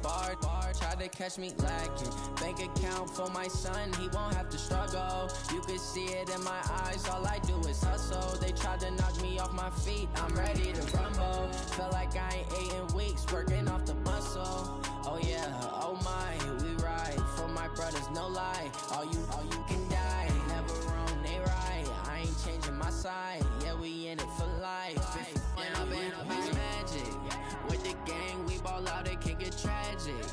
bar, try to catch me lacking. Bank account for my son, he won't have to struggle. You can see it in my eyes, all I do is hustle. They tried to knock me off my feet, I'm ready to rumble. Felt like I ain't ate in weeks, working off the muscle. Oh yeah, oh my, we ride for my brothers, no lie. All you can die, never wrong, they right. I ain't changing my side, yeah, we in it for life. When I've been up is magic. With the gang, we ball out, it can get tragic.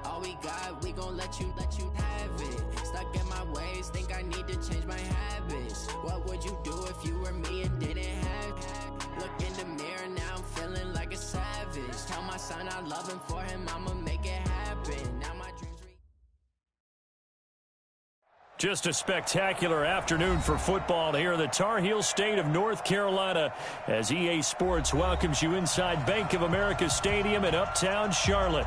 All we got, we gon' let you have it. Stuck in my ways, think I need to change my habits. What would you do if you were me and didn't have it? Look in the mirror, now I'm feeling like a savage. Tell my son I love him, for him I'ma make it happen. Now my dreams. Just a spectacular afternoon for football here in the Tar Heel state of North Carolina as EA Sports welcomes you inside Bank of America Stadium in uptown Charlotte.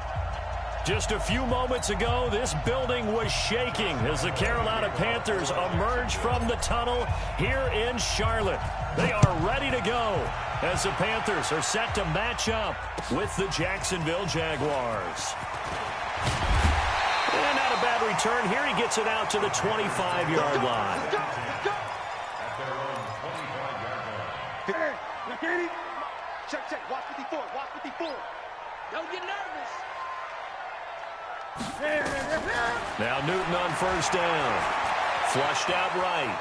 Just a few moments ago, this building was shaking as the Carolina Panthers emerge from the tunnel here in Charlotte. They are ready to go as the Panthers are set to match up with the Jacksonville Jaguars. And not a bad return. Here he gets it out to the 25-yard line. Check. Watch 54. Don't get nervous. Now Newton on first down. Flushed out right.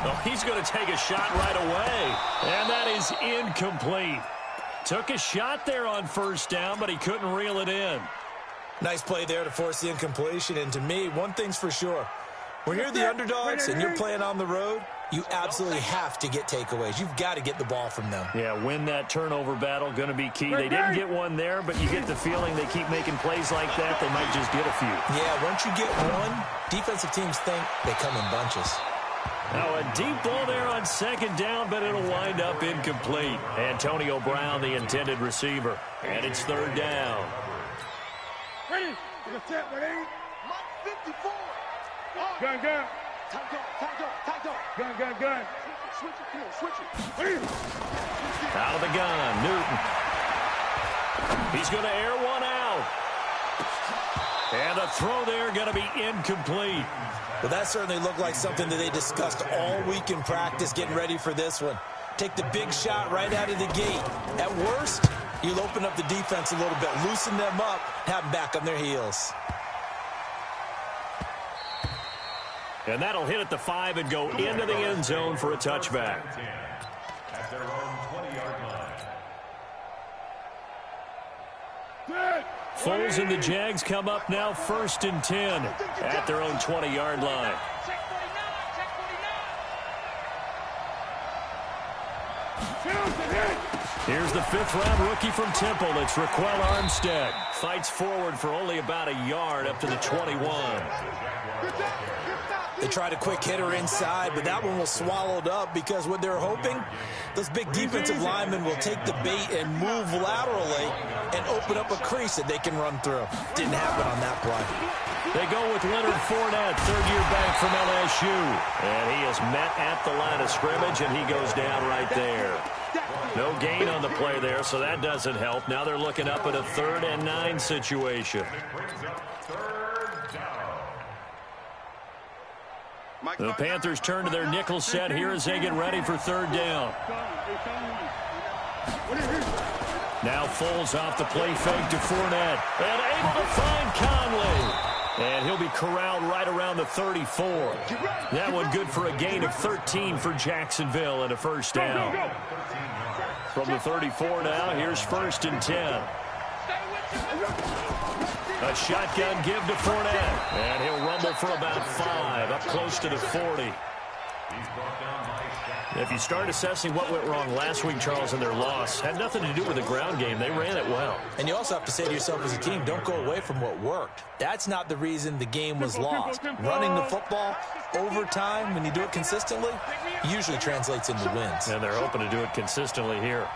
Oh, he's going to take a shot right away. And that is incomplete. Took a shot there on first down, but he couldn't reel it in. Nice play there to force the incompletion. And to me, one thing's for sure. When you're the underdogs and you're playing on the road, you absolutely have to get takeaways. You've got to get the ball from them. Yeah, win that turnover battle, going to be key. They didn't get one there, but you get the feeling they keep making plays like that, they might just get a few. Yeah, once you get one, defensive teams think they come in bunches. Now a deep ball there on second down, but it'll wind up incomplete. Antonio Brown, the intended receiver. And it's third down. Ready? Mike 54. Gun. Tight dog. Gun. Switch it. Out of the gun, Newton. He's going to air one out. And the throw there going to be incomplete. Well, that certainly looked like something that they discussed all week in practice getting ready for this one. Take the big shot right out of the gate. At worst, you'll open up the defense a little bit, loosen them up, have them back on their heels. And that'll hit at the 5 and go into the end zone for a touchback. At their own 20-yard line. Foles and the Jags come up now 1st and 10 at their own 20-yard line. Here's the 5th-round rookie from Temple. It's Raquel Armstead. Fights forward for only about a yard up to the 21. They tried a quick hitter inside, but that one was swallowed up because what they're hoping, those big defensive linemen will take the bait and move laterally and open up a crease that they can run through. Didn't happen on that play. They go with Leonard Fournette, third-year back from LSU. And he is met at the line of scrimmage, and he goes down right there. No gain on the play there, so that doesn't help. Now they're looking up at a 3rd and 9 situation. The Panthers turn to their nickel set here as they get ready for 3rd down. Now Foles off the play fake to Fournette. And able to find Conley. And he'll be corralled right around the 34. That one good for a gain of 13 for Jacksonville and a first down. From the 34 now, here's 1st and 10. A shotgun give to Fournette. And he'll rumble for about 5, up close to the 40. If you start assessing what went wrong last week, Charles, in their loss, had nothing to do with the ground game. They ran it well. And you also have to say to yourself as a team, don't go away from what worked. That's not the reason the game was lost. Running the football over time, when you do it consistently, usually translates into wins. And they're hoping to do it consistently here.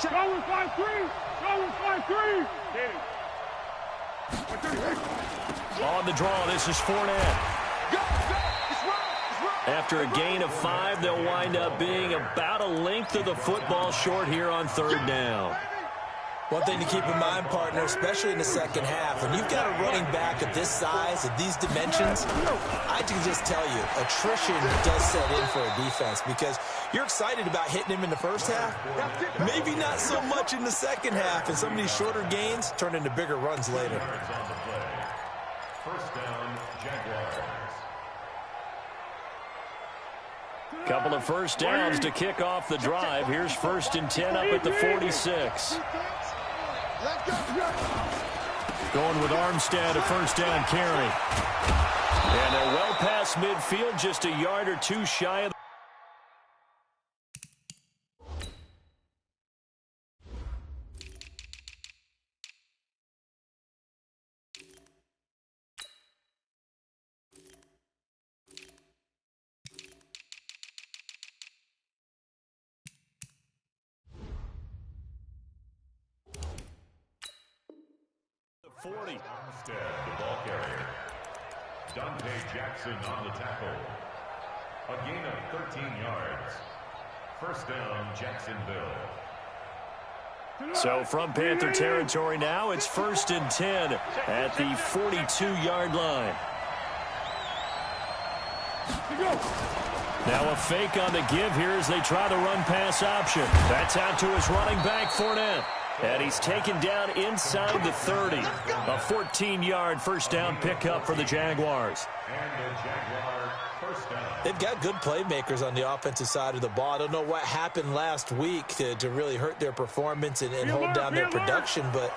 Going 5-3. On the draw, this is Fournette. After a gain of 5, they'll wind up being about a length of the football short here on 3rd down. One thing to keep in mind, partner, especially in the second half, when you've got a running back of this size, of these dimensions, I can just tell you, attrition does set in for a defense because you're excited about hitting him in the first half. Maybe not so much in the second half, and some of these shorter gains turn into bigger runs later. First down, Jaguars. Couple of first downs to kick off the drive. Here's 1st and 10 up at the 46. Going with Armstead, a first down carry. And they're well past midfield, just a yard or two shy of the 40. Armstead, the ball carrier. Dante Jackson on the tackle. A gain of 13 yards. First down, Jacksonville. So from Panther territory now, it's 1st and 10 at the 42-yard line. Now a fake on the give here as they try the run-pass option. That's out to his running back, Fournette. And he's taken down inside the 30. A 14-yard first down pickup for the Jaguars. And the Jaguar first down. They've got good playmakers on the offensive side of the ball. I don't know what happened last week to really hurt their performance and hold down their production, but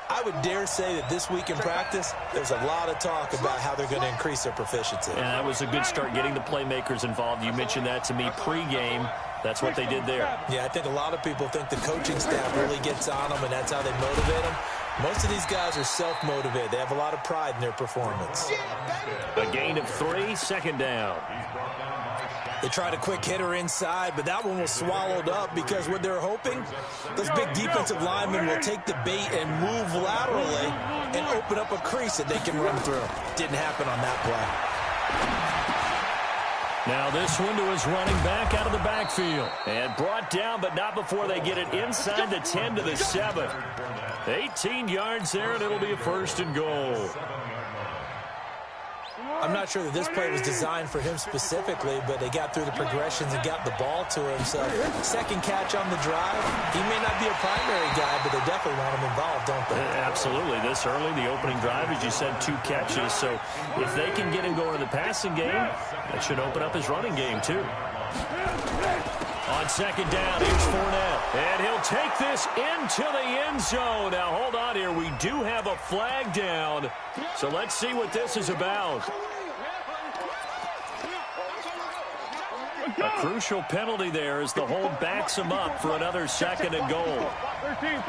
I would dare say that this week in practice, there's a lot of talk about how they're going to increase their proficiency. And that was a good start getting the playmakers involved. You mentioned that to me pregame. That's what they did there. Yeah, I think a lot of people think the coaching staff really gets on them, and that's how they motivate them. Most of these guys are self-motivated. They have a lot of pride in their performance. A gain of 3, 2nd down. They tried a quick hitter inside, but that one was swallowed up because what they're hoping, those big defensive linemen will take the bait and move laterally and open up a crease that they can run through. Didn't happen on that play. Now this one to his running back out of the backfield. And brought down, but not before they get it inside the 10 to the 7. 18 yards there, and it'll be a 1st and goal. I'm not sure that this play was designed for him specifically, but they got through the progressions and got the ball to him. So, second catch on the drive. He may not be a primary guy, but they definitely want him involved, don't they? Absolutely. This early, the opening drive, as you said, 2 catches. So, if they can get him going in the passing game, that should open up his running game, too. On 2nd down, here's Fournette. And he'll take this into the end zone. Now, hold on here. We do have a flag down. So, let's see what this is about. A crucial penalty there as the hold backs him up for another 2nd and goal. 13.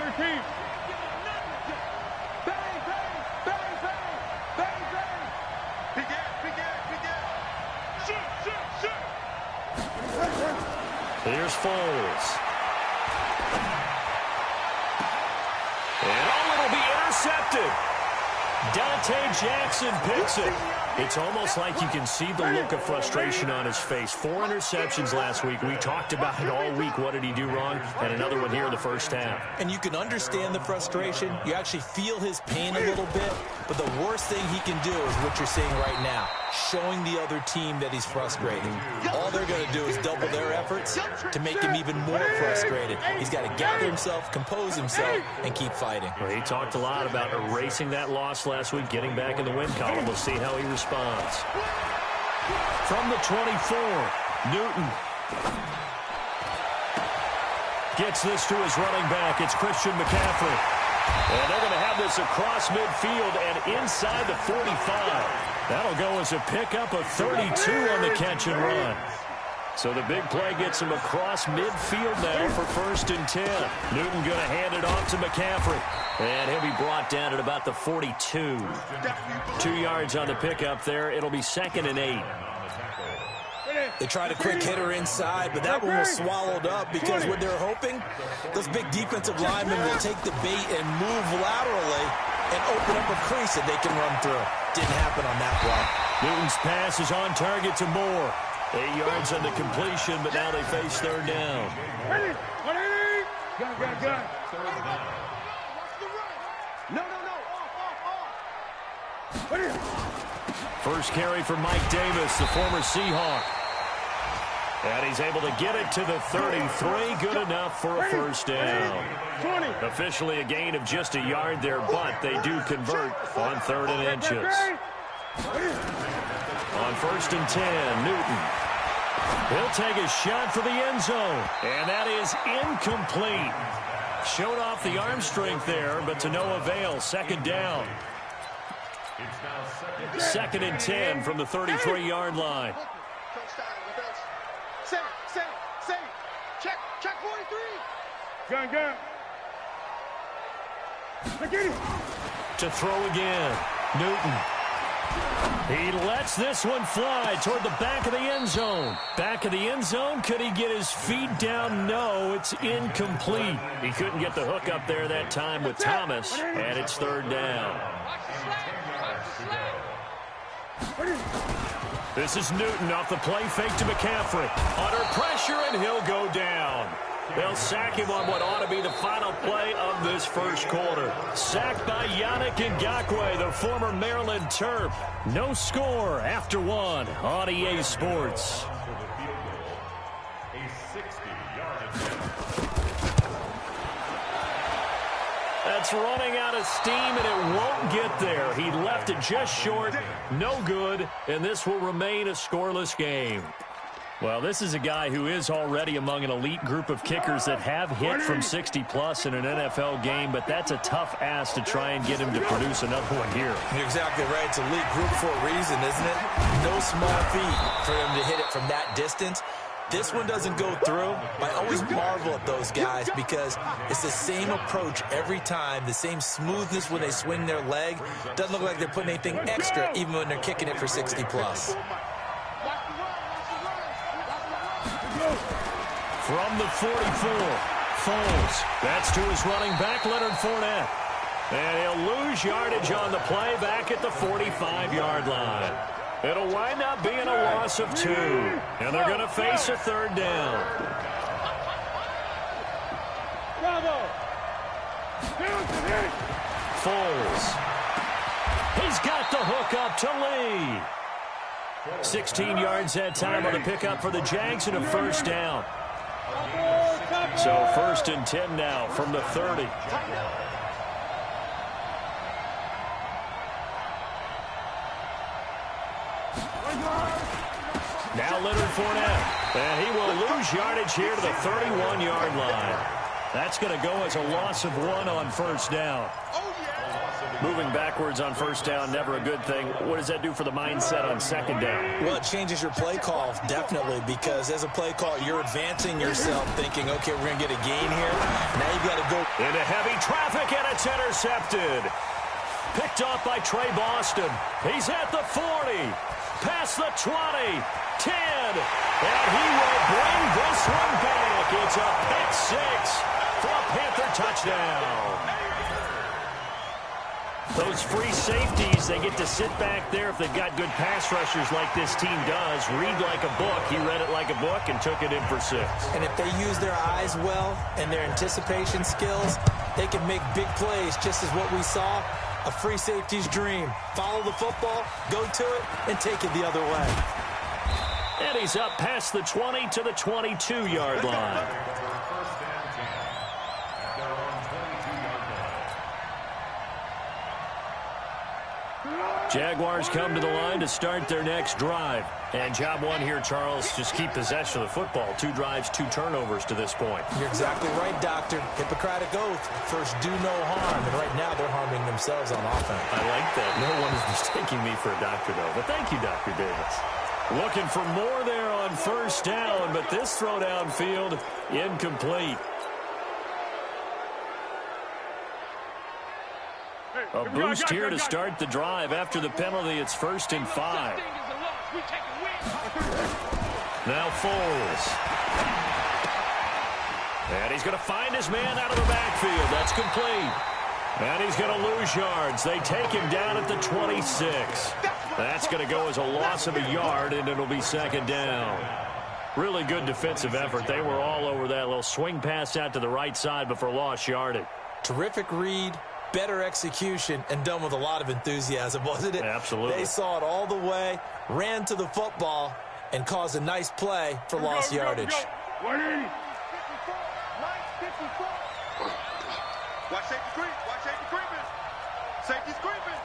Here's Foles. And it'll be intercepted. Dante Jackson picks it. It's almost like you can see the look of frustration on his face. 4 interceptions last week. We talked about it all week. What did he do wrong? And another one here in the first half. And you can understand the frustration. You actually feel his pain a little bit. But the worst thing he can do is what you're seeing right now, showing the other team that he's frustrated. All they're going to do is double their efforts to make him even more frustrated. He's got to gather himself, compose himself, and keep fighting. Well, he talked a lot about erasing that loss last week, getting back in the win column. We'll see how he responds. From the 24, Newton gets this to his running back. It's Christian McCaffrey. And they're going to have this across midfield and inside the 45. That'll go as a pickup of 32 on the catch and run. So the big play gets him across midfield now for 1st and 10. Newton going to hand it off to McCaffrey. And he'll be brought down at about the 42. 2 yards on the pickup there. It'll be 2nd and 8. They tried a quick hitter inside, but that one was swallowed up because what they're hoping, those big defensive linemen will take the bait and move laterally and open up a crease that they can run through. Didn't happen on that play. Newton's pass is on target to Moore. 8 yards on the completion, but now they face third down. Ready? 180. Gun. No. Off. Ready? First carry for Mike Davis, the former Seahawk. And he's able to get it to the 33. Good enough for a first down. 20. Officially a gain of just a yard there, but they do convert on 3rd and inches. On 1st and 10, Newton. He'll take a shot for the end zone. And that is incomplete. Showed off the arm strength there, but to no avail. 2nd down. 2nd and 10 from the 33-yard line. Say. Check 43. Gun. To throw again. Newton. He lets this one fly toward the back of the end zone. Back of the end zone. Could he get his feet down? No, it's incomplete. He couldn't get the hook up there that time with Thomas, and it's 3rd down. This is Newton off the play fake to McCaffrey. Under pressure, and he'll go down. They'll sack him on what ought to be the final play of this first quarter. Sacked by Yannick Ngakoue, the former Maryland Terp. No score after 1 on EA Sports. That's running out of steam, and it won't get there. He left it just short. No good, and this will remain a scoreless game. Well, this is a guy who is already among an elite group of kickers that have hit from 60-plus in an NFL game, but that's a tough ask to try and get him to produce another one here. You're exactly right. It's elite group for a reason, isn't it? No small feat for him to hit it from that distance. This one doesn't go through. I always marvel at those guys because it's the same approach every time, the same smoothness when they swing their leg. Doesn't look like they're putting anything extra even when they're kicking it for 60-plus. From the 44, Foles. That's to his running back, Leonard Fournette. And he'll lose yardage on the play back at the 45-yard line. It'll wind up being a loss of 2. And they're going to face a 3rd down. Bravo. Foles. He's got the hook up to Lee. 16 yards that time on the pickup for the Jags and a first down. So 1st and 10 now from the 30. Now Leonard Fournette. And he will lose yardage here to the 31-yard line. That's going to go as a loss of 1 on 1st down. Moving backwards on 1st down, never a good thing. What does that do for the mindset on 2nd down? Well, it changes your play call, definitely, because as a play call, you're advancing yourself thinking, okay, we're going to get a gain here. Now you've got to go into heavy traffic, and it's intercepted. Picked off by Trey Boston. He's at the 40, past the 20, 10, and he will bring this one back. It's a pick 6 for a Panther touchdown. Those free safeties, they get to sit back there if they've got good pass rushers like this team does. Read like a book. He read it like a book and took it in for 6. And if they use their eyes well and their anticipation skills, they can make big plays, just as what we saw, a free safety's dream. Follow the football, go to it, and take it the other way. And he's up past the 20 to the 22-yard line. Jaguars come to the line to start their next drive. And job 1 here, Charles, just keep possession of the football. 2 drives, 2 turnovers to this point. You're exactly right, Doctor. Hippocratic oath. First, do no harm. And right now, they're harming themselves on offense. I like that. No one is mistaking me for a doctor, though. But thank you, Dr. Davis. Looking for more there on 1st down, but this throw downfield, incomplete. A boost here to start the drive. After the penalty, it's 1st and 5. Now Foles. And he's going to find his man out of the backfield. That's complete. And he's going to lose yards. They take him down at the 26. That's going to go as a loss of a yard, and it'll be second down. Really good defensive effort. They were all over that little swing pass out to the right side before lost yardage. Terrific read, better execution, and done with a lot of enthusiasm, wasn't it? Absolutely. They saw it all the way, ran to the football, and caused a nice play for lost yardage. 180. Watch safety creep. Watch safety creeping. Safety's creeping.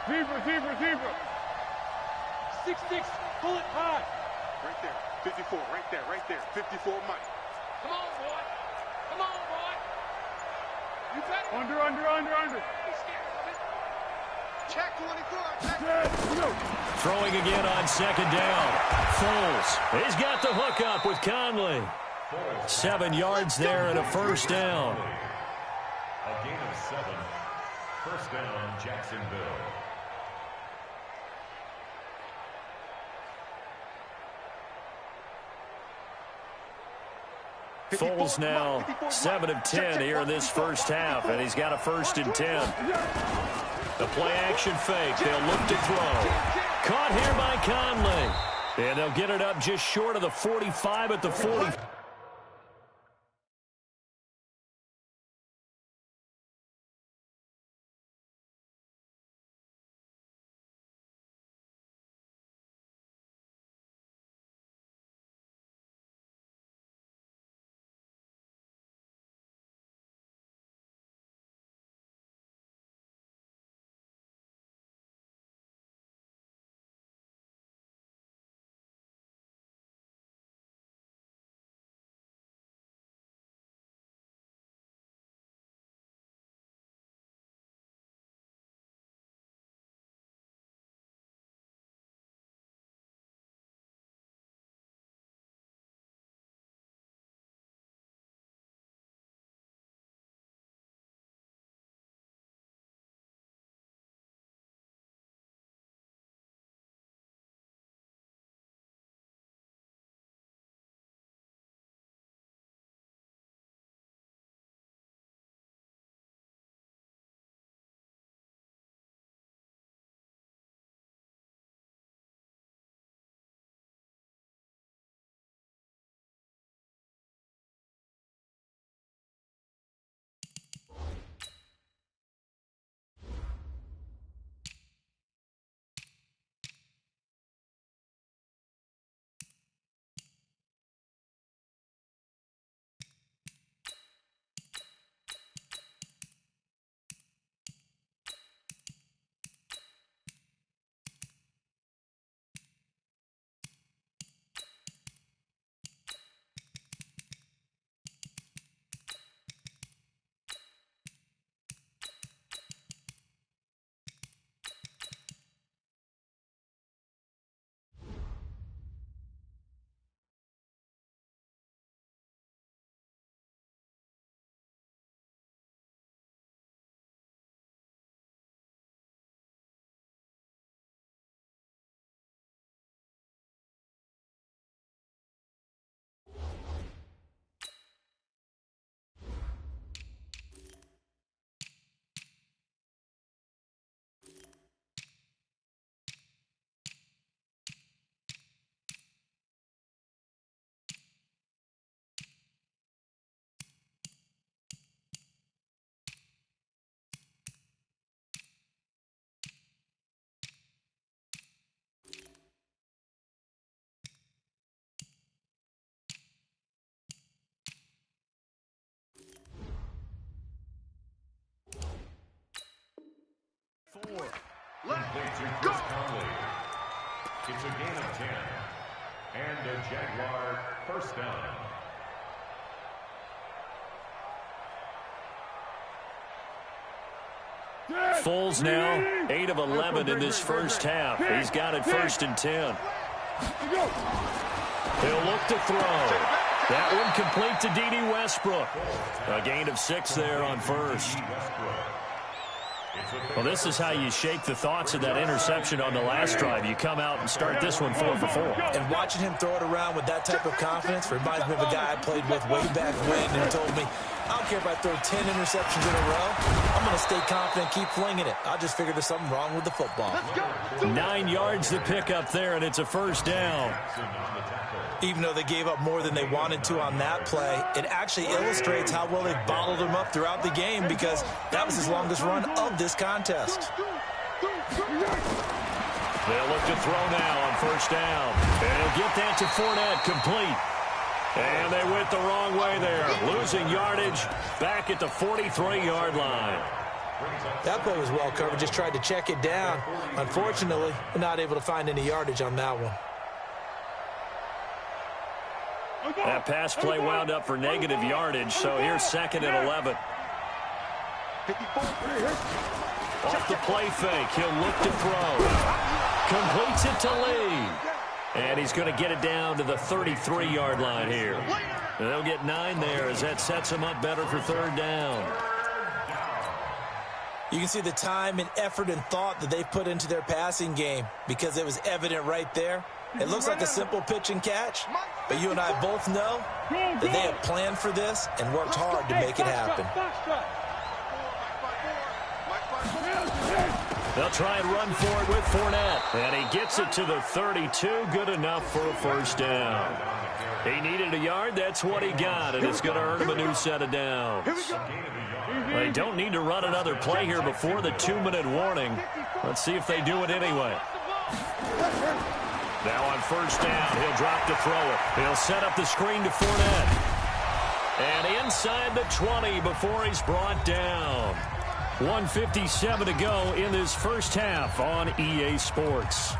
Receiver. 6-6, pull it high. Right there. 54. Right there. 54 Mike. Come on, boy. You better. Under. Check 24. Throwing again on second down. Foles. He's got the hook up with Conley. 7 yards there and a first down. A gain of 7. First down, Jacksonville. Foles now 7 of 10 here in this first half, and he's got a 1st and 10. The play action fake. They'll look to throw. Caught here by Conley. And they'll get it up just short of the 45 at the 40. Complete to Chris Conley. It's a gain of 10. And a Jaguar first down. Foles now 8 of 11 in this first half. He's got it 1st and 10. He'll look to throw. That one complete to D.D. Westbrook. A gain of 6 there on first. Well, this is how you shake the thoughts of that interception on the last drive. You come out and start this one 4 for 4. And watching him throw it around with that type of confidence reminds me of a guy I played with way back when, and he told me, I don't care if I throw 10 interceptions in a row. I'm going to stay confident, keep flinging it. I just figured there's something wrong with the football. 9 yards to pick up there, and it's a first down. Even though they gave up more than they wanted to on that play, it actually illustrates how well they bottled them up throughout the game, because that was his longest run of this contest. They'll look to throw now on first down. And he'll get that to Fournette, complete. And they went the wrong way there, losing yardage back at the 43-yard line. That play was well covered, just tried to check it down. Unfortunately, not able to find any yardage on that one. That pass play wound up for negative yardage, so here's 2nd and 11. Off the play fake, he'll look to throw. Completes it to Lee. And he's going to get it down to the 33-yard line here. And they'll get 9 there as that sets him up better for third down. You can see the time and effort and thought that they put into their passing game, because it was evident right there. It looks like a simple pitch and catch, but you and I both know that they have planned for this and worked hard to make it happen. They'll try and run for it with Fournette. And he gets it to the 32. Good enough for a first down. He needed a yard. That's what he got, and it's going to earn him a new set of downs. They don't need to run another play here before the 2-minute warning. Let's see if they do it anyway. Now on first down, he'll drop to throw it. He'll set up the screen to Fournette. And inside the 20 before he's brought down. 1:57 to go in this first half on EA Sports.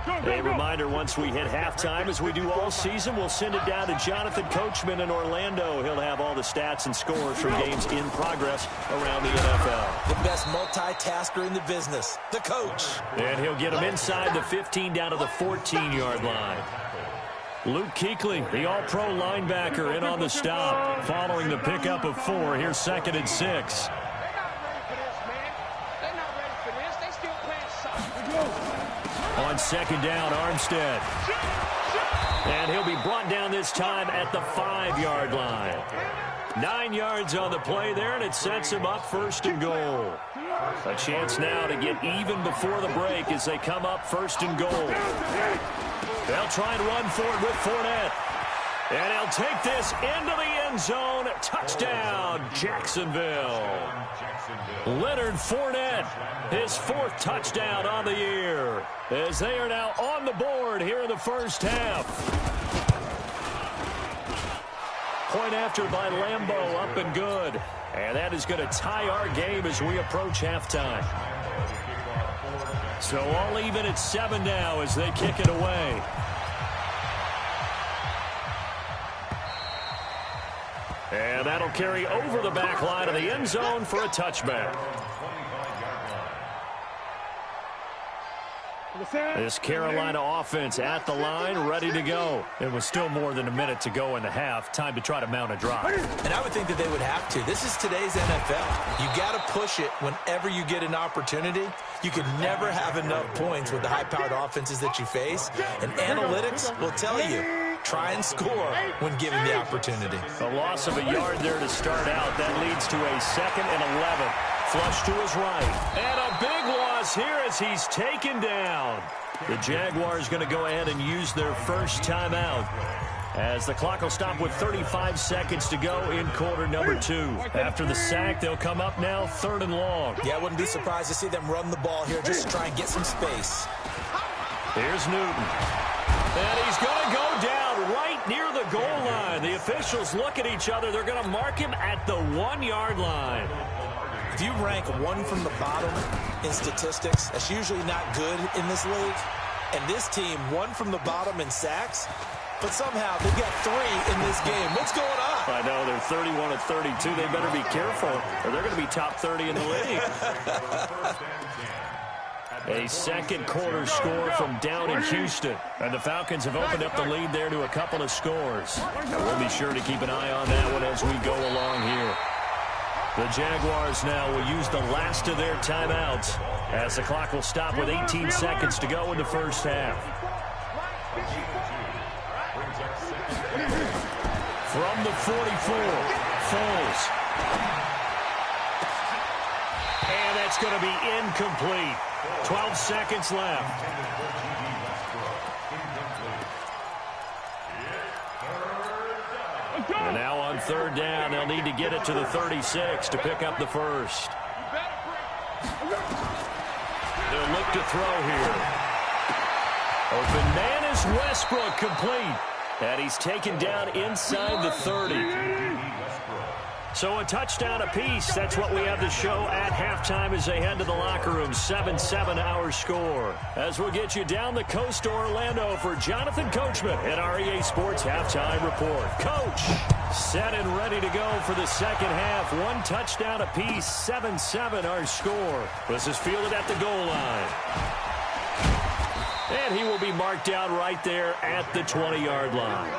A reminder, once we hit halftime, as we do all season, we'll send it down to Jonathan Coachman in Orlando. He'll have all the stats and scores from games in progress around the NFL. The best multitasker in the business, the coach. And he'll get him inside the 15 down to the 14-yard line. Luke Kuechly, the all-pro linebacker, in on the stop. Following the pickup of 4, here's 2nd and 6. On 2nd down, Armstead. And he'll be brought down this time at the 5-yard line. 9 yards on the play there, and it sets him up 1st and goal. A chance now to get even before the break as they come up 1st and goal. They'll try and run for it with Fournette. And he'll take this into the end zone. Touchdown, Jacksonville. Leonard Fournette, his 4th touchdown on the year, as they are now on the board here in the first half. Point after by Lambeau, up and good. And that is going to tie our game as we approach halftime. So all even at 7 now as they kick it away. And that'll carry over the back line of the end zone for a touchback. This Carolina offense at the line, ready to go. It was still more than a minute to go in the half. Time to try to mount a drive. And I would think that they would have to. This is today's NFL. You got to push it whenever you get an opportunity. You can never have enough points with the high-powered offenses that you face. And analytics will tell you, try and score when given the opportunity. A loss of a yard there to start out. That leads to a 2nd and 11. Flush to his right. And a big loss here as he's taken down. The Jaguars going to go ahead and use their first timeout, as the clock will stop with 35 seconds to go in quarter number 2. After the sack, they'll come up now 3rd and long. Yeah, I wouldn't be surprised to see them run the ball here just to try and get some space. Here's Newton. And he's going to go down right near the goal line. The officials look at each other. They're going to mark him at the 1-yard line. If you rank 1 from the bottom in statistics, that's usually not good in this league. And this team, 1 from the bottom in sacks, but somehow they've got 3 in this game. What's going on? I know, they're 31 of 32. They better be careful, or they're going to be top 30 in the league. A second quarter score from down in Houston. And the Falcons have opened up the lead there to a couple of scores. And we'll be sure to keep an eye on that one as we go along here. The Jaguars now will use the last of their timeouts as the clock will stop with 18 seconds to go in the first half. From the 44, Foles. And that's going to be incomplete. 12 seconds left. And now on third down, they'll need to get it to the 36 to pick up the first. They'll look to throw here. Open man is Westbrook, complete. And he's taken down inside the 30. So a touchdown apiece. That's what we have to show at halftime as they head to the locker room. 7-7 our score. As we'll get you down the coast to Orlando for Jonathan Coachman at our EA Sports Halftime Report. Coach, set and ready to go for the second half. One touchdown apiece. 7-7 our score. This is fielded at the goal line. And he will be marked down right there at the 20-yard line.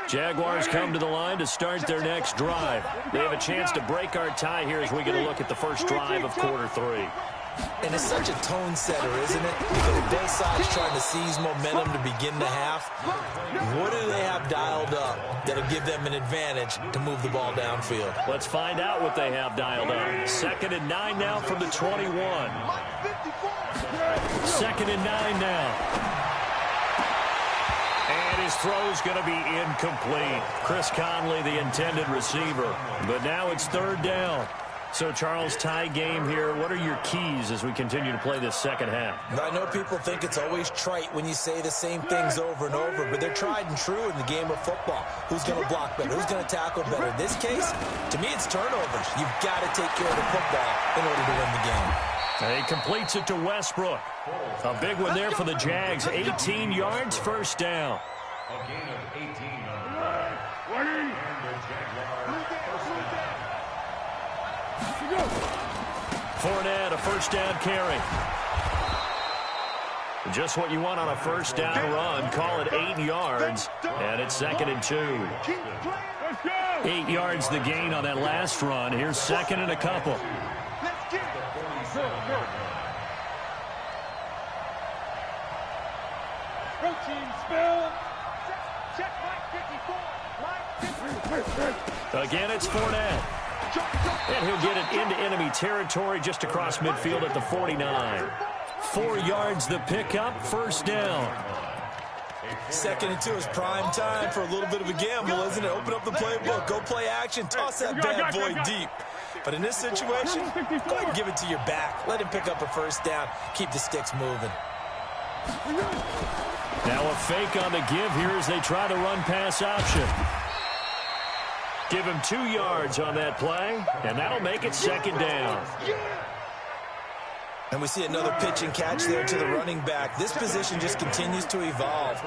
Jaguars come to the line to start their next drive. They have a chance to break our tie here as we get a look at the first drive of quarter three. And it's such a tone setter, isn't it? Because both sides trying to seize momentum to begin the half. What do they have dialed up that'll give them an advantage to move the ball downfield? Let's find out what they have dialed up. 2nd and 9 now from the 21. 2nd and 9 now. And his throw's going to be incomplete. Chris Conley, the intended receiver. But now it's third down. So, Charles, tie game here. What are your keys as we continue to play this second half? I know people think it's always trite when you say the same things over and over, but they're tried and true in the game of football. Who's going to block better? Who's going to tackle better? In this case, to me, it's turnovers. You've got to take care of the football in order to win the game. And he completes it to Westbrook. A big one there for the Jags. 18 yards, first down. A gain of 18 on the play. And the Jaguars first down. Fournette, a first down carry. Just what you want on a first down run. Call it 8 yards. And it's 2nd and 2. 8 yards the gain on that last run. Here's 2nd and a couple. Protein spill. Again, it's Fournette. And he'll get it into enemy territory just across midfield at the 49. 4 yards the pickup, first down. 2nd and 2 is prime time for a little bit of a gamble, isn't it? Open up the playbook, go play action, toss that bad boy deep. But in this situation, go ahead and give it to your back. Let him pick up a first down. Keep the sticks moving. Now a fake on the give here as they try the run-pass option. Give him 2 yards on that play, and that'll make it 2nd down. And we see another pitch and catch there to the running back. This position just continues to evolve.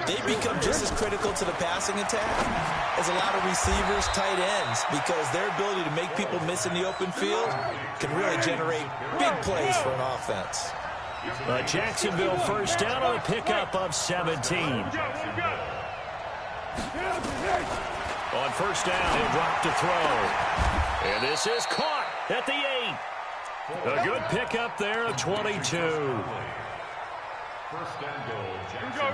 They become just as critical to the passing attack as a lot of receivers, tight ends, because their ability to make people miss in the open field can really generate big plays for an offense. Jacksonville first down on a pickup of 17. On first down, he'll drop to throw. And this is caught at the 8. A good pickup there of 22.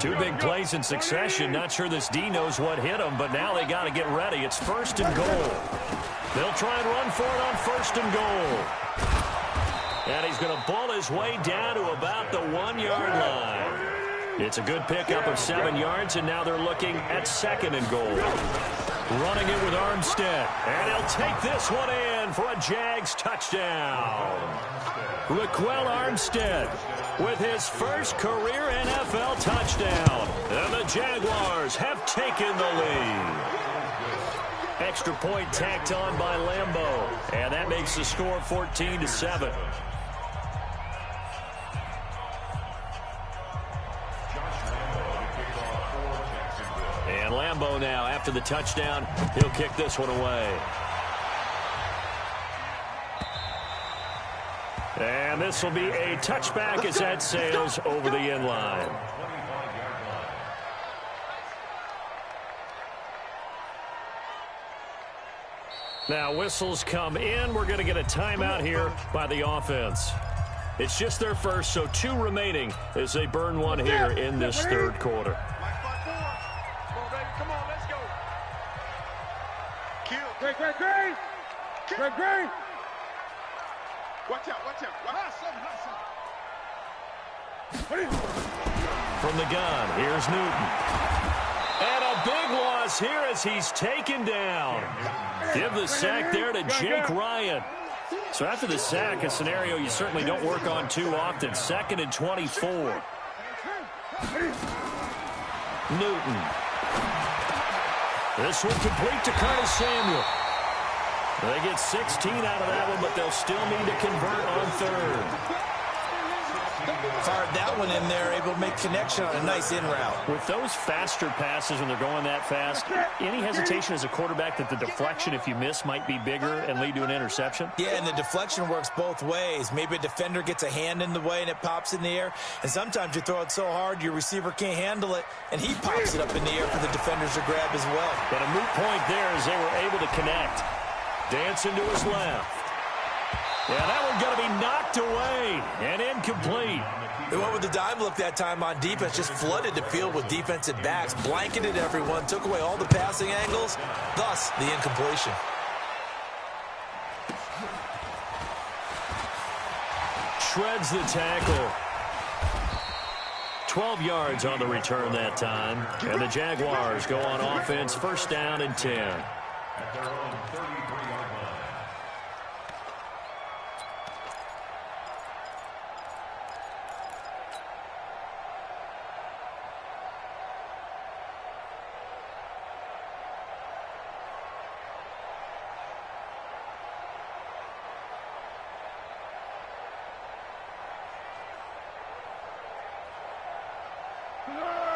2 big plays in succession. Not sure this D knows what hit him, but now they got to get ready. It's 1st and goal. They'll try and run for it on 1st and goal. And he's going to ball his way down to about the 1-yard line. It's a good pickup of 7 yards, and now they're looking at 2nd and goal. Running it with Armstead. And he'll take this one in for a Jags touchdown. Raquel Armstead with his first career NFL touchdown. And the Jaguars have taken the lead. Extra point tacked on by Lambeau. And that makes the score 14-7. And Lambeau now, after the touchdown, he'll kick this one away. And this will be a touchback as that sails over the end line. Now whistles come in. We're going to get a timeout here by the offense. It's just their first, so 2 remaining as they burn one here in this third quarter. Come on, let's go. Kill. Great. Watch out. From the gun, here's Newton. And a big loss here as he's taken down. Give the sack there to Jake Ryan. So after the sack, a scenario you certainly don't work on too often. 2nd and 24. Newton. This one complete to Curtis Samuel. They get 16 out of that one, but they'll still need to convert on 3rd. Fired that one in there, able to make connection on a nice in route. With those faster passes when they're going that fast, any hesitation as a quarterback that the deflection, if you miss, might be bigger and lead to an interception? Yeah, and the deflection works both ways. Maybe a defender gets a hand in the way and it pops in the air. And sometimes you throw it so hard your receiver can't handle it, and he pops it up in the air for the defenders to grab as well. But a moot point there as they were able to connect. Dancing to his left. Yeah, that one going to be knocked away and incomplete. They went with the dime look that time on defense, just flooded the field with defensive backs, blanketed everyone, took away all the passing angles, thus the incompletion. Shreds the tackle. 12 yards on the return that time. And the Jaguars go on offense, 1st down and 10. At their own 33-yard line.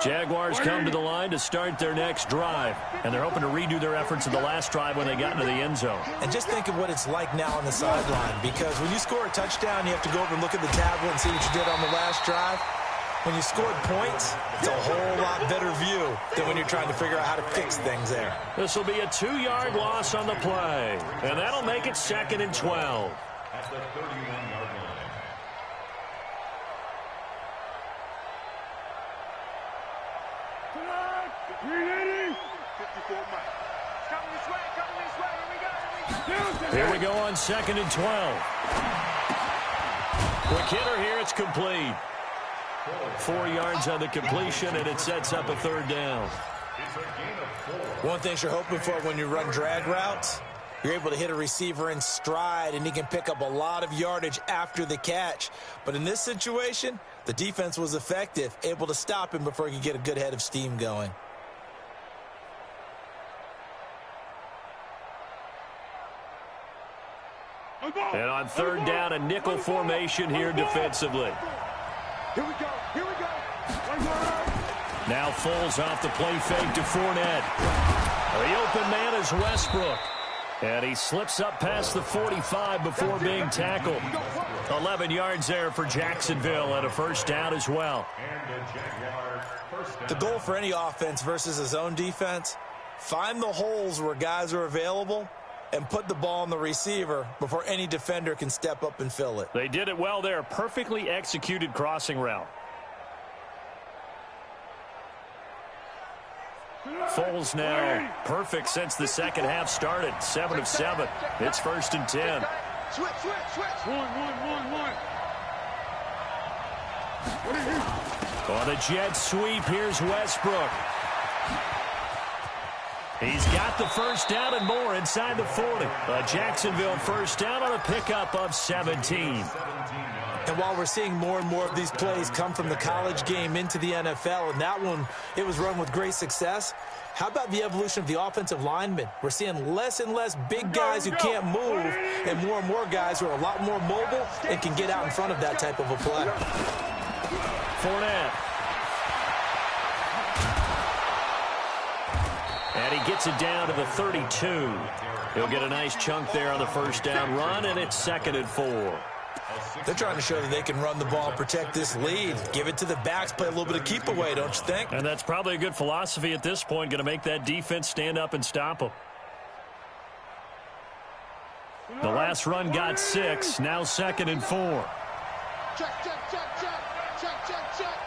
Jaguars come to the line to start their next drive, and they're hoping to redo their efforts in the last drive when they got into the end zone. And just think of what it's like now on the sideline, because when you score a touchdown, you have to go over and look at the tablet and see what you did on the last drive. When you scored points, it's a whole lot better view than when you're trying to figure out how to fix things there. This will be a 2-yard loss on the play, and that'll make it 2nd and 12. At the 31-yard line. Here we go on 2nd and 12. Quick hitter here, it's complete. 4 yards on the completion, and it sets up a 3rd down. One thing you're hoping for when you run drag routes, you're able to hit a receiver in stride, and he can pick up a lot of yardage after the catch. But in this situation, the defense was effective, able to stop him before he could get a good head of steam going. And on 3rd down, a nickel formation here defensively. Here we go. Now Foles off the play fake to Fournette. The open man is Westbrook. And he slips up past the 45 before being tackled. 11 yards there for Jacksonville and a 1st down as well. The goal for any offense versus his own defense, find the holes where guys are available and put the ball on the receiver before any defender can step up and fill it. They did it well there. Perfectly executed crossing route. Foles now perfect since the second half started. 7 of 7. It's 1st and 10. Switch. On a jet sweep, here's Westbrook. He's got the 1st down and more inside the 40. A Jacksonville 1st down on a pickup of 17. And while we're seeing more and more of these plays come from the college game into the NFL, and that one, it was run with great success, how about the evolution of the offensive linemen? We're seeing less and less big guys who can't move and more guys who are a lot more mobile and can get out in front of that type of a play. Fournette. And he gets it down to the 32. He'll get a nice chunk there on the 1st down run, and it's 2nd and 4. They're trying to show that they can run the ball and protect this lead. Give it to the backs, play a little bit of keep away, don't you think? And that's probably a good philosophy at this point, going to make that defense stand up and stop them. The last run got 6, now 2nd and 4. Check, check, check, check. Check, check, check.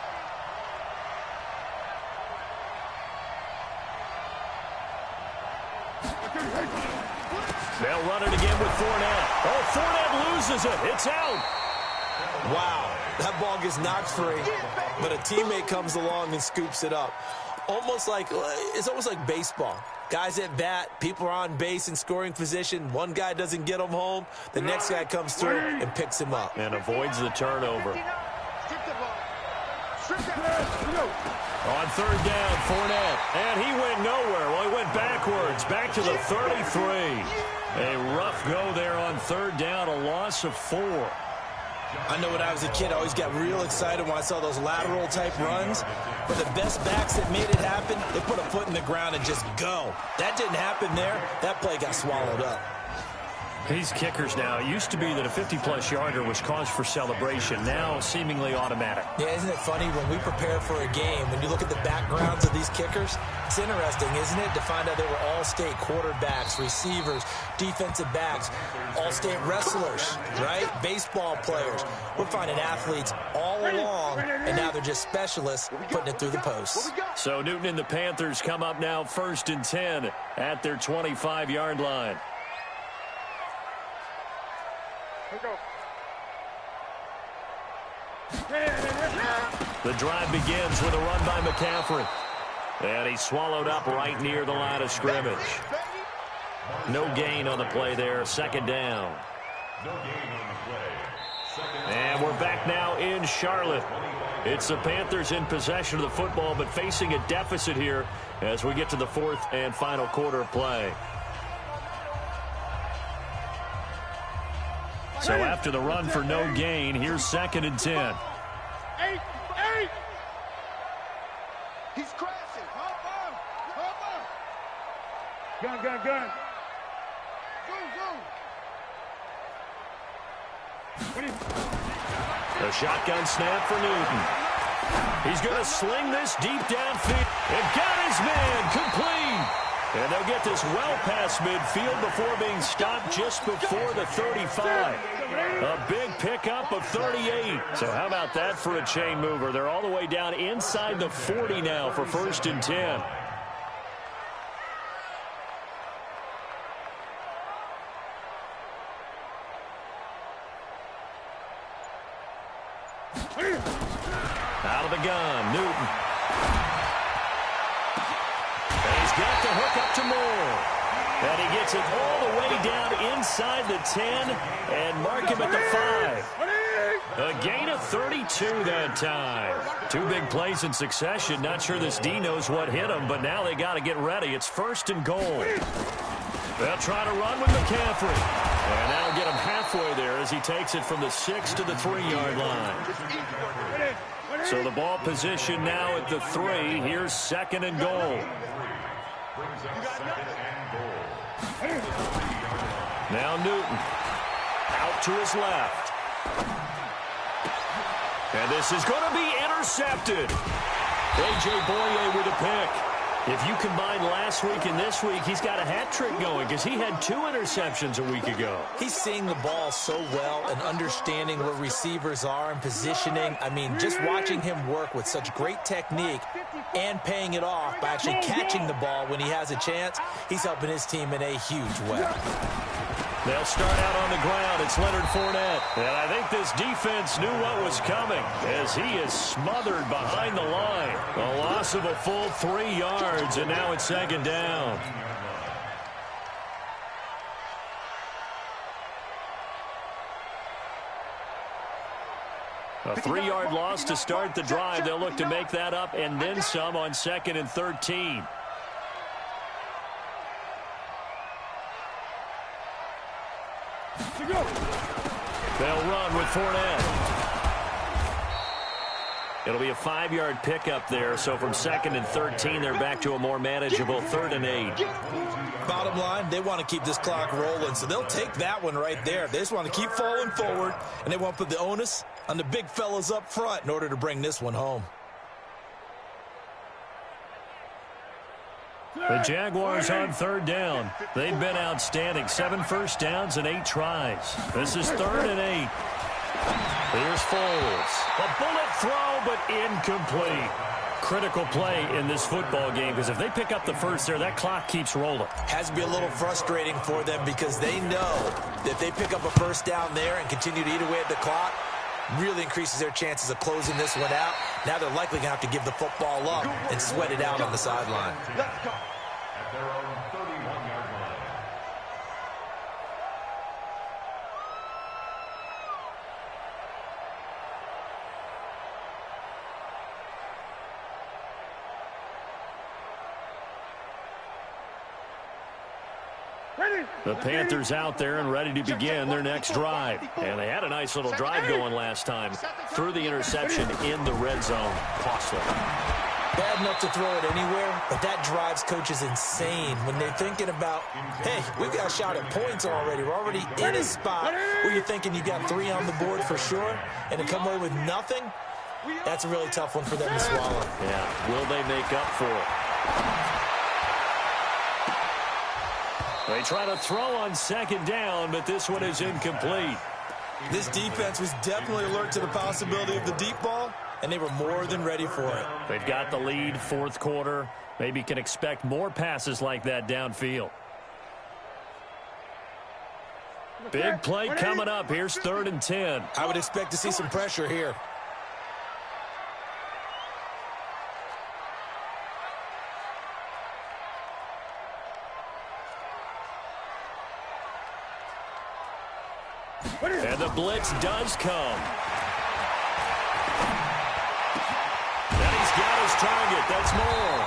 They'll run it again with Fournette. Oh, Fournette loses it. It's out. Wow, that ball gets knocked free, but a teammate comes along and scoops it up. It's almost like baseball. Guys at bat, people are on base in scoring position. One guy doesn't get him home. The next guy comes through and picks him up. And avoids the turnover. On third down, Fournette. And he went nowhere. Well, he went backwards, back to the 33. A rough go there on third down, a loss of 4. I know when I was a kid, I always got real excited when I saw those lateral-type runs. But the best backs that made it happen, they put a foot in the ground and just go. That didn't happen there. That play got swallowed up. These kickers now, it used to be that a 50-plus yarder was cause for celebration. Now, seemingly automatic. Yeah, isn't it funny when we prepare for a game, when you look at the backgrounds of these kickers, it's interesting, isn't it, to find out they were all-state quarterbacks, receivers, defensive backs, all-state wrestlers, right? Baseball players. We're finding athletes all along, and now they're just specialists putting it through the posts. So Newton and the Panthers come up now 1st and 10 at their 25-yard line. The drive begins with a run by McCaffrey. And he's swallowed up right near the line of scrimmage. No gain on the play there. 2nd down. And we're back now in Charlotte. It's the Panthers in possession of the football, but facing a deficit here as we get to the 4th and final quarter of play. So after the run for no gain, here's 2nd and 10. 8. He's crashing. Hop on. Gun. The shotgun snap for Newton. He's going to sling this deep downfield. And got his man complete. And they'll get this well past midfield before being stopped just before the 35. A big pickup of 38. So how about that for a chain mover? They're all the way down inside the 40 now for 1st and 10. Out of the gun, Newton. And he's got the hook up to Moore. And he gets it all the way down inside the 10 and mark him at the 5. A gain of 32 that time. 2 big plays in succession. Not sure this D knows what hit him, but now they got to get ready. It's 1st and goal. They'll try to run with McCaffrey. And that'll get him halfway there as he takes it from the 6 to the 3-yard line. So the ball position now at the 3. Here's 2nd and goal. Now Newton out to his left. And this is going to be intercepted. A.J. Boye with a pick. If you combine last week and this week, he's got a hat trick going because he had 2 interceptions a week ago. He's seeing the ball so well and understanding where receivers are and positioning. I mean, just watching him work with such great technique and paying it off by actually catching the ball when he has a chance, he's helping his team in a huge way. They'll start out on the ground. It's Leonard Fournette. And I think this defense knew what was coming as he is smothered behind the line. A loss of a full 3 yards, and now it's 2nd down. A 3-yard loss to start the drive. They'll look to make that up and then some on 2nd and 13. They'll run with Fournette. It'll be a 5-yard pickup there, so from 2nd and 13, they're back to a more manageable 3rd and 8. Bottom line, they want to keep this clock rolling, so they'll take that one right there. They just want to keep falling forward, and they want to put the onus on the big fellas up front in order to bring this one home. The Jaguars on 3rd down. They've been outstanding. 7 first downs and 8 tries. This is 3rd and 8. Here's Foles. A bullet throw, but incomplete. Critical play in this football game, because if they pick up the first there, that clock keeps rolling. Has to be a little frustrating for them because they know that if they pick up a first down there and continue to eat away at the clock, really increases their chances of closing this one out. Now they're likely going to have to give the football up and sweat it out on the sideline. Let's go. At their own 31-yard line. The Panthers out there and ready to begin their next drive. And they had a nice little drive going last time. Threw the interception in the red zone. Costly. Bad enough to throw it anywhere, but that drives coaches insane when they're thinking about, hey, we've got a shot at points already. We're already in a spot where you're thinking you got 3 on the board for sure, and to come away with nothing, that's a really tough one for them to swallow. Yeah, will they make up for it? They try to throw on second down, but this one is incomplete. This defense was definitely alert to the possibility of the deep ball, and they were more than ready for it. They've got the lead, fourth quarter. Maybe can expect more passes like that downfield. Big play coming up. Here's 3rd and 10. I would expect to see some pressure here. And the blitz does come. And he's got his target. That's more.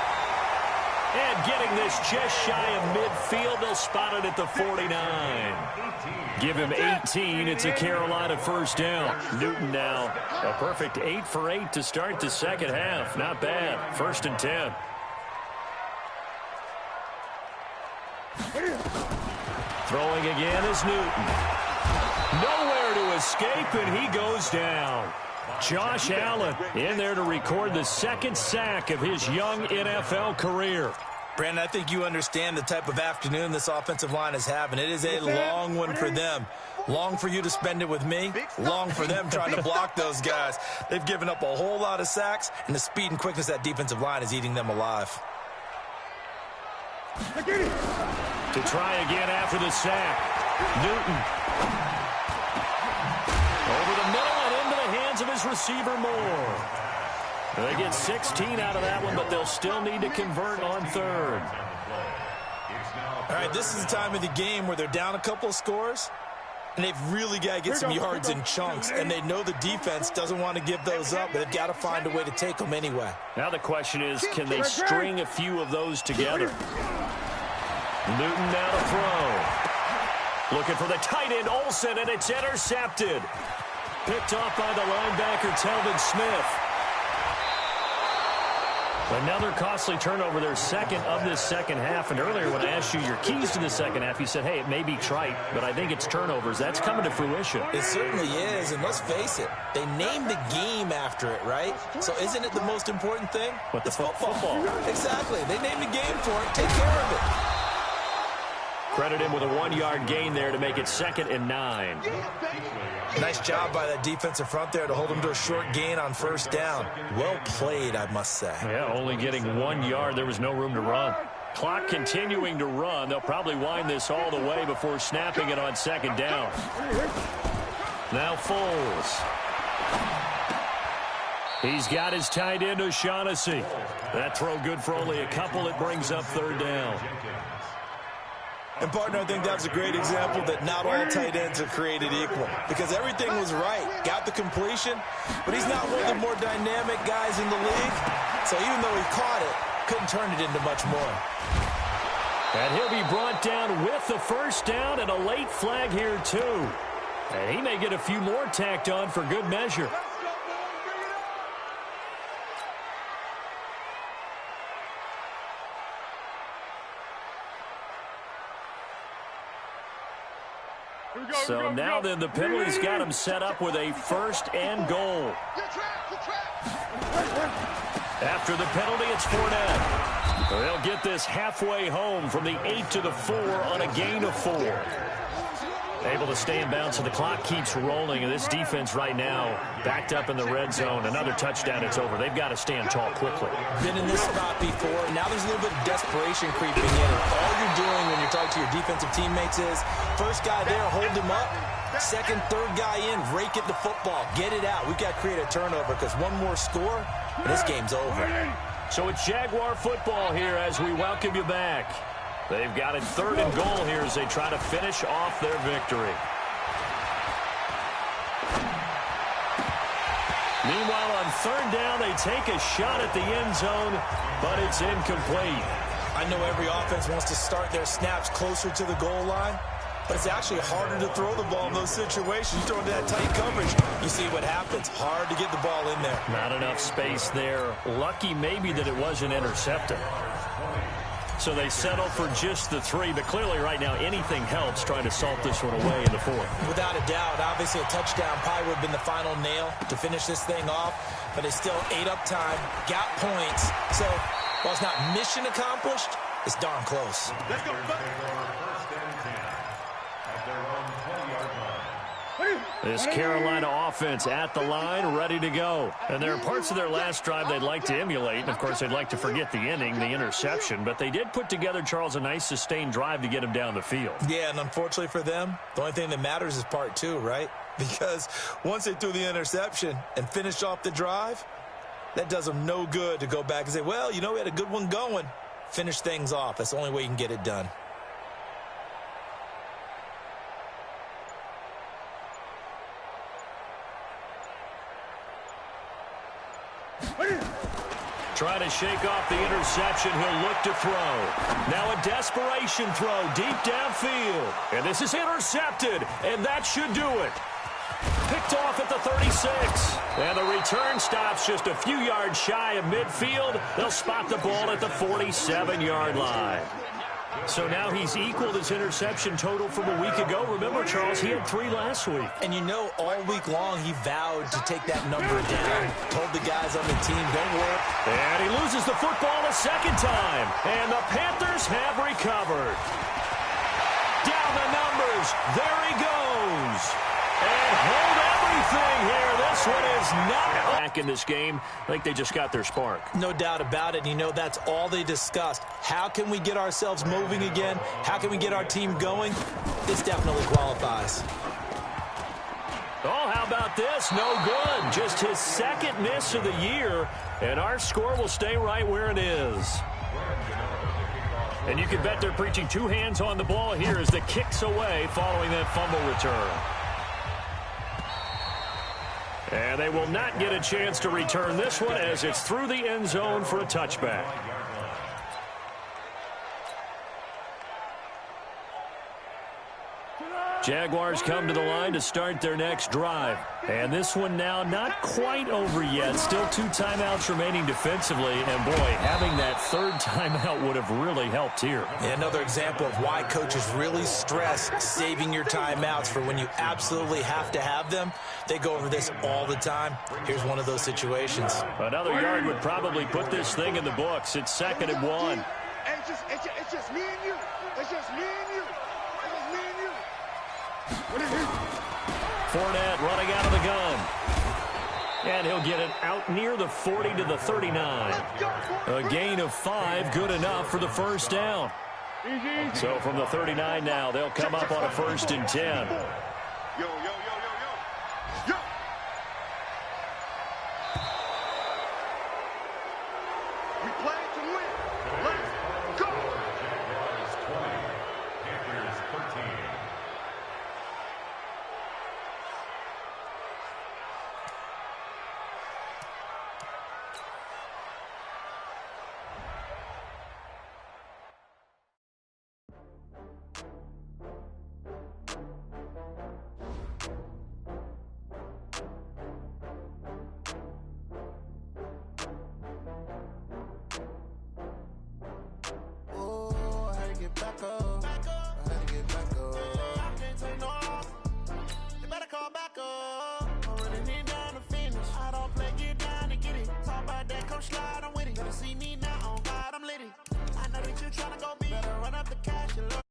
And getting this just shy of midfield. They'll spot it at the 49. Give him 18. It's a Carolina first down. Newton now a perfect 8 for 8 to start the second half. Not bad. 1st and 10. Throwing again is Newton. Nowhere to escape, and he goes down. Josh Allen in there to record the 2nd sack of his young NFL career. Brandon, I think you understand the type of afternoon this offensive line is having. It is a long one for them. Long for you to spend it with me. Long for them trying to block those guys. They've given up a whole lot of sacks, and the speed and quickness of that defensive line is eating them alive. To try again after the sack. Newton. Over the middle and into the hands of his receiver Moore. They get 16 out of that one, but they'll still need to convert on 3rd. All right, this is the time of the game where they're down a couple of scores, and they've really got to get some yards in chunks, and they know the defense doesn't want to give those up, but they've got to find a way to take them anyway. Now the question is, can they string a few of those together? Newton now to throw. Looking for the tight end, Olsen, and it's intercepted. Picked off by the linebacker, Telvin Smith. Another costly turnover, their 2nd of this second half. And earlier when I asked you your keys to the second half, you said, hey, it may be trite, but I think it's turnovers. That's coming to fruition. It certainly is, and let's face it, they named the game after it, right? So isn't it the most important thing? But the football. Exactly. They named the game for it. Take care of it. Credit him with a 1-yard gain there to make it 2nd and 9. Nice job by that defensive front there to hold him to a short gain on 1st down. Well played, I must say. Yeah, only getting 1 yard. There was no room to run. Clock continuing to run. They'll probably wind this all the way before snapping it on 2nd down. Now Foles. He's got his tight end, O'Shaughnessy. That throw good for only a couple. It brings up 3rd down. And, partner, I think that was a great example that not all tight ends are created equal because everything was right. Got the completion, but he's not one of the more dynamic guys in the league. So even though he caught it, couldn't turn it into much more. And he'll be brought down with the 1st down and a late flag here, too. And he may get a few more tacked on for good measure. So now then the penalty's got him set up with a 1st and goal. After the penalty, it's Fournette. They'll get this halfway home from the 8 to the 4 on a gain of 4. Able to stay in bounds, so the clock keeps rolling, and this defense right now backed up in the red zone. Another touchdown, it's over. They've got to stand tall quickly. Been in this spot before. Now there's a little bit of desperation creeping in. All you're doing when you're talking to your defensive teammates is, first guy there, hold him up. Second, third guy in, rake it the football. Get it out. We've got to create a turnover because one more score, and this game's over. So it's Jaguar football here as we welcome you back. They've got it 3rd and goal here as they try to finish off their victory. Meanwhile, on 3rd down, they take a shot at the end zone, but it's incomplete. I know every offense wants to start their snaps closer to the goal line, but it's actually harder to throw the ball in those situations. You throw into that tight coverage, you see what happens. Hard to get the ball in there. Not enough space there. Lucky maybe that it wasn't intercepted. So they settle for just the 3, but clearly right now anything helps trying to salt this one away in the 4th. Without a doubt, obviously a touchdown probably would have been the final nail to finish this thing off, but it's still ate up time, got points. So while it's not mission accomplished, it's darn close. Let's go. This Carolina offense at the line, ready to go. And there are parts of their last drive they'd like to emulate. And, of course, they'd like to forget the inning, the interception. But they did put together, Charles, a nice sustained drive to get him down the field. Yeah, and unfortunately for them, the only thing that matters is part 2, right? Because once they threw the interception and finished off the drive, that does them no good to go back and say, well, you know, we had a good one going. Finish things off. That's the only way you can get it done. Trying to shake off the interception. He'll look to throw. Now a desperation throw deep downfield. And this is intercepted, and that should do it. Picked off at the 36. And the return stops just a few yards shy of midfield. They'll spot the ball at the 47-yard line. So now he's equaled his interception total from a week ago. Remember, Charles, he had 3 last week. And you know, all week long he vowed to take that number down. Told the guys on the team, don't work. And he loses the football a second time. And the Panthers have recovered. Down the numbers. There he goes. And hold everything here. This one is not back in this game. I think they just got their spark. No doubt about it. You know, that's all they discussed. How can we get ourselves moving again? How can we get our team going? This definitely qualifies. Oh, how about this? No good. Just his 2nd miss of the year. And our score will stay right where it is. And you can bet they're preaching 2 hands on the ball here as the kick's away following that fumble return. And they will not get a chance to return this one as it's through the end zone for a touchback. Jaguars come to the line to start their next drive. And this one now not quite over yet. Still 2 timeouts remaining defensively. And, boy, having that 3rd timeout would have really helped here. Yeah, another example of why coaches really stress saving your timeouts for when you absolutely have to have them. They go over this all the time. Here's one of those situations. Another yard would probably put this thing in the books. It's 2nd and 1. Hey, it's just me and you. It's just me and you. It's just me and you. Fournette running out of the gun. And he'll get it out near the 40 to the 39. A gain of 5, good enough for the 1st down. So from the 39 now, they'll come up on a 1st and 10. Yo. We play to win. Let's go. Jaguars 20, Panthers 13. Slide, I'm with it. Better see me now, on God, I'm litty. I know that you're trying to go be. Better run up the cash and look.